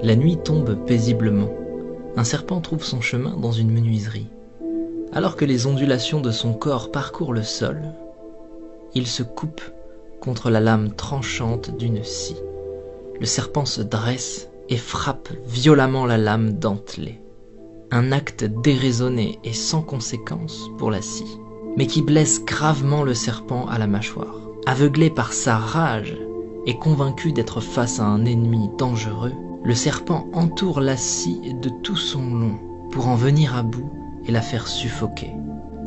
La nuit tombe paisiblement. Un serpent trouve son chemin dans une menuiserie. Alors que les ondulations de son corps parcourent le sol, il se coupe contre la lame tranchante d'une scie. Le serpent se dresse et frappe violemment la lame dentelée. Un acte déraisonné et sans conséquence pour la scie, mais qui blesse gravement le serpent à la mâchoire. Aveuglé par sa rage et convaincu d'être face à un ennemi dangereux, le serpent entoure la scie de tout son long pour en venir à bout et la faire suffoquer.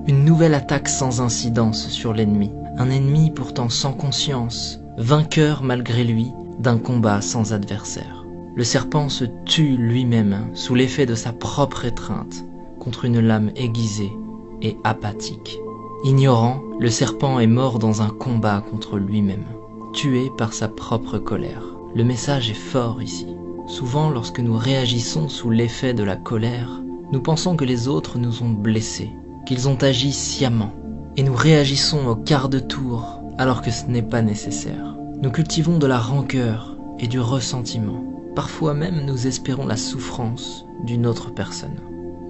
Une nouvelle attaque sans incidence sur l'ennemi, un ennemi pourtant sans conscience, vainqueur malgré lui d'un combat sans adversaire. Le serpent se tue lui-même sous l'effet de sa propre étreinte contre une lame aiguisée et apathique. Ignorant, le serpent est mort dans un combat contre lui-même, tué par sa propre colère. Le message est fort ici. Souvent, lorsque nous réagissons sous l'effet de la colère, nous pensons que les autres nous ont blessés, qu'ils ont agi sciemment, et nous réagissons au quart de tour alors que ce n'est pas nécessaire. Nous cultivons de la rancœur et du ressentiment. Parfois même, nous espérons la souffrance d'une autre personne.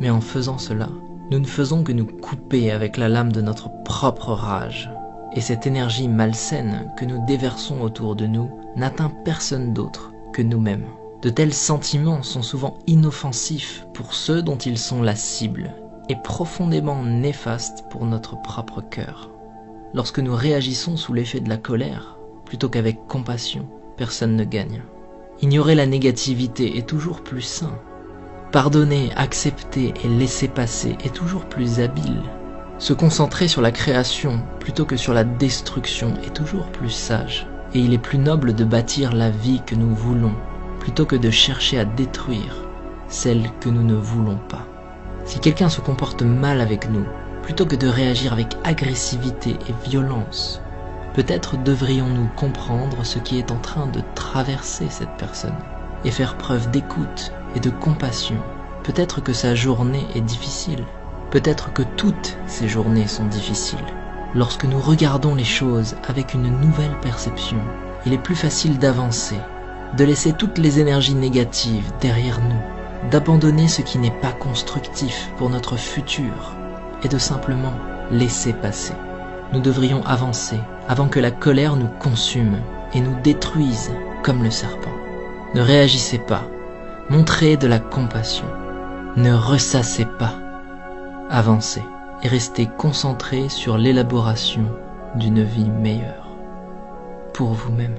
Mais en faisant cela, nous ne faisons que nous couper avec la lame de notre propre rage. Et cette énergie malsaine que nous déversons autour de nous n'atteint personne d'autre que nous-mêmes. De tels sentiments sont souvent inoffensifs pour ceux dont ils sont la cible et profondément néfastes pour notre propre cœur. Lorsque nous réagissons sous l'effet de la colère, plutôt qu'avec compassion, personne ne gagne. Ignorer la négativité est toujours plus sain. Pardonner, accepter et laisser passer est toujours plus habile. Se concentrer sur la création plutôt que sur la destruction est toujours plus sage. Et il est plus noble de bâtir la vie que nous voulons, plutôt que de chercher à détruire celle que nous ne voulons pas. Si quelqu'un se comporte mal avec nous, plutôt que de réagir avec agressivité et violence, peut-être devrions-nous comprendre ce qui est en train de traverser cette personne et faire preuve d'écoute et de compassion. Peut-être que sa journée est difficile. Peut-être que toutes ces journées sont difficiles. Lorsque nous regardons les choses avec une nouvelle perception, il est plus facile d'avancer, de laisser toutes les énergies négatives derrière nous, d'abandonner ce qui n'est pas constructif pour notre futur et de simplement laisser passer. Nous devrions avancer avant que la colère nous consume et nous détruise comme le serpent. Ne réagissez pas, montrez de la compassion, ne ressassez pas, avancez et restez concentrés sur l'élaboration d'une vie meilleure pour vous-même.